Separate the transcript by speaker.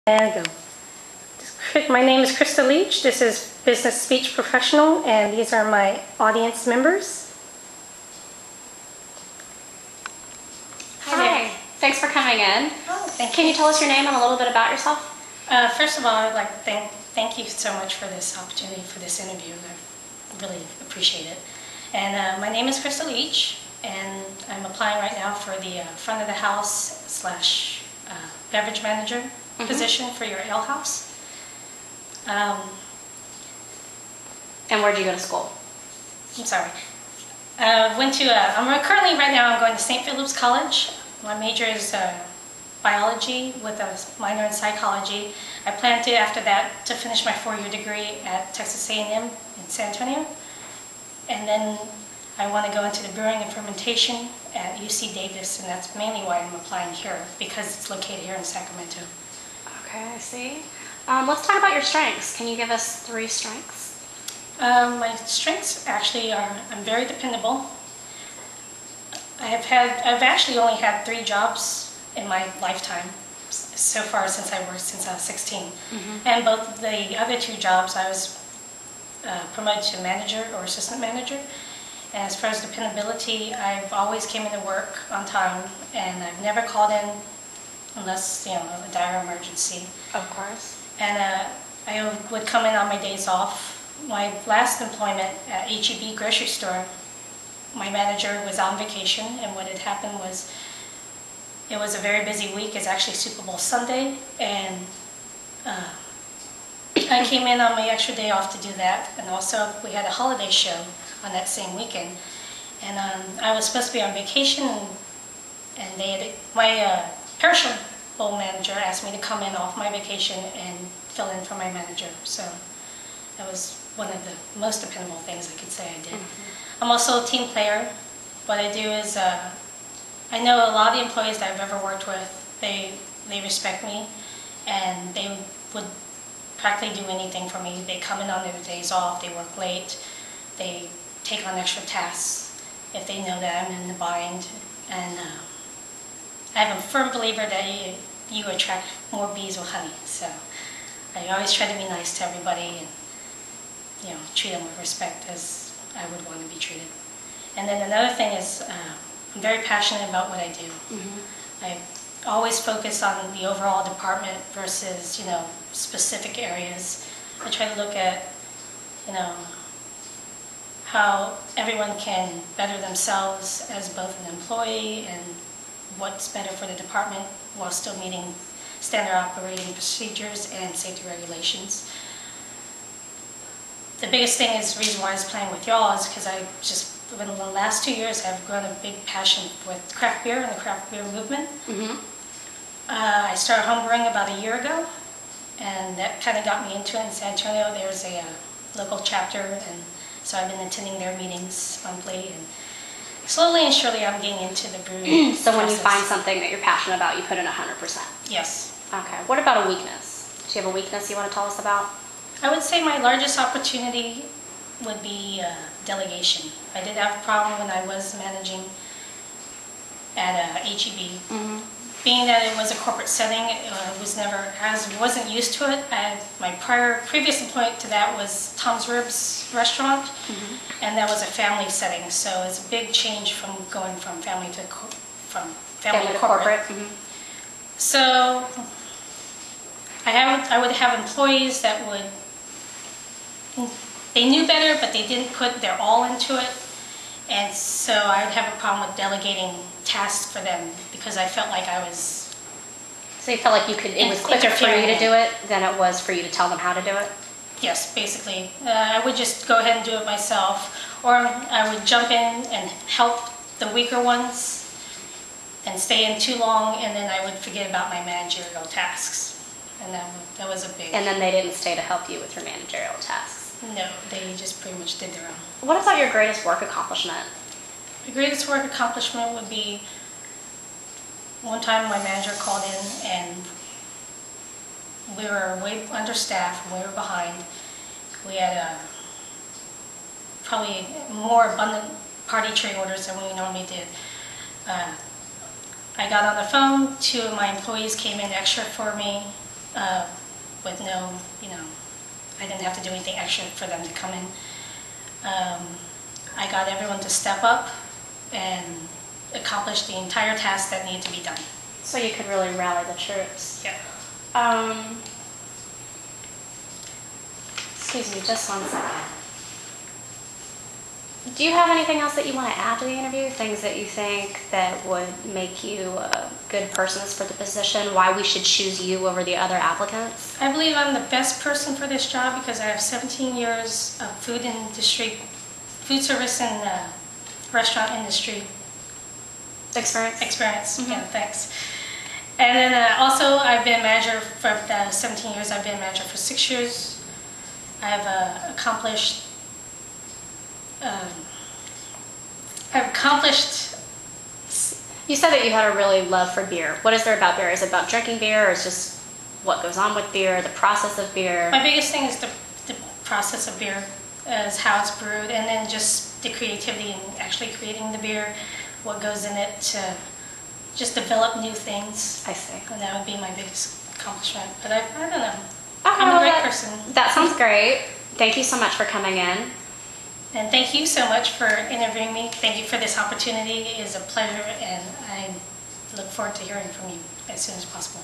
Speaker 1: And go. My name is Krista Leach. This is Business Speech Professional, and these are my audience members.
Speaker 2: Hi. Thanks for coming in.
Speaker 1: Oh, thank you.
Speaker 2: Can you tell us your name and a little bit about yourself?
Speaker 1: First of all, I'd like to thank you so much for this opportunity for this interview. I really appreciate it. And my name is Krista Leach, and I'm applying right now for the front of the house / beverage manager position for your ale house.
Speaker 2: And where did you go to school?
Speaker 1: I'm sorry. Currently right now I'm going to St. Philip's College. My major is biology with a minor in psychology. I plan to, after that, to finish my 4-year degree at Texas A&M in San Antonio. And then I want to go into the brewing and fermentation at UC Davis, and that's mainly why I'm applying here, because it's located here in Sacramento.
Speaker 2: Okay, I see. Let's talk about your strengths. Can you give us 3 strengths?
Speaker 1: My strengths actually are I'm very dependable. I've actually only had 3 jobs in my lifetime so far since I worked since I was 16. And both the other 2 jobs I was promoted to manager or assistant manager. And as far as dependability, I've always came into work on time, and I've never called in unless, a dire emergency.
Speaker 2: Of course.
Speaker 1: And I would come in on my days off. My last employment at H-E-B grocery store, my manager was on vacation, and what had happened was it was a very busy week. It's actually Super Bowl Sunday, and I came in on my extra day off to do that, and also we had a holiday show on that same weekend. And I was supposed to be on vacation, and my perishable manager asked me to come in off my vacation and fill in for my manager. So that was one of the most dependable things I could say I did. I'm also a team player. What I do is I know a lot of the employees that I've ever worked with, they respect me, and they would practically do anything for me. They come in on their days off, they work late, they take on extra tasks if they know that I'm in the bind. And I'm a firm believer that you attract more bees with honey. So I always try to be nice to everybody and treat them with respect as I would want to be treated. And then another thing is I'm very passionate about what I do. I always focus on the overall department versus specific areas. I try to look at how everyone can better themselves as both an employee and what's better for the department while still meeting standard operating procedures and safety regulations. The biggest thing is the reason why I was playing with y'all is because in the last 2 years, I've grown a big passion with craft beer and the craft beer movement. I started homebrewing about a year ago, and that kind of got me into it in San Antonio. There's a local chapter, and so I've been attending their meetings monthly, and slowly and surely I'm getting into the brewing
Speaker 2: So when you
Speaker 1: process.
Speaker 2: find something that you're passionate about, you put in 100%?
Speaker 1: Yes.
Speaker 2: Okay. What about a weakness? Do you have a weakness you want to tell us about?
Speaker 1: I would say my largest opportunity would be delegation. I did have a problem when I was managing at H-E-B. Being that it was a corporate setting, wasn't used to it. My previous employment to that was Tom's Ribs restaurant, and that was a family setting. So it's a big change from going from family to corporate. So I would have employees that they knew better, but they didn't put their all into it. And so I would have a problem with delegating tasks for them because I felt like I was...
Speaker 2: So you felt like it was quicker for you to do it than it was for you to tell them how to do it?
Speaker 1: Yes, basically. I would just go ahead and do it myself, or I would jump in and help the weaker ones and stay in too long, and then I would forget about my managerial tasks. And that was a big...
Speaker 2: And then they didn't stay to help you with your managerial tasks?
Speaker 1: No, they just pretty much did their own.
Speaker 2: What about your greatest work accomplishment?
Speaker 1: The greatest work accomplishment would be one time my manager called in and we were way understaffed and we were behind. We had probably more abundant party tray orders than we normally did. I got on the phone, 2 of my employees came in extra for me, with no, I didn't have to do anything extra for them to come in. I got everyone to step up and accomplish the entire task that needed to be done.
Speaker 2: So you could really rally the troops.
Speaker 1: Yeah.
Speaker 2: Excuse me, just one second. Do you have anything else that you want to add to the interview? Things that you think that would make you a good person for the position? Why we should choose you over the other applicants?
Speaker 1: I believe I'm the best person for this job because I have 17 years of food service and restaurant industry
Speaker 2: Experience?
Speaker 1: experience. Yeah, thanks. And then also I've been a manager for the 17 years. I've been a manager for 6 years. I've accomplished
Speaker 2: You said that you had a really love for beer. What is there about beer? Is it about drinking beer, or is it just what goes on with beer, the process of beer?
Speaker 1: My biggest thing is the process of beer, is how it's brewed, and then just the creativity in actually creating the beer, what goes in it to just develop new things.
Speaker 2: I see.
Speaker 1: And that would be my biggest accomplishment. But I don't know.
Speaker 2: Okay,
Speaker 1: I'm a
Speaker 2: well,
Speaker 1: great person.
Speaker 2: That sounds great. Thank you so much for coming in.
Speaker 1: And thank you so much for interviewing me. Thank you for this opportunity. It is a pleasure, and I look forward to hearing from you as soon as possible.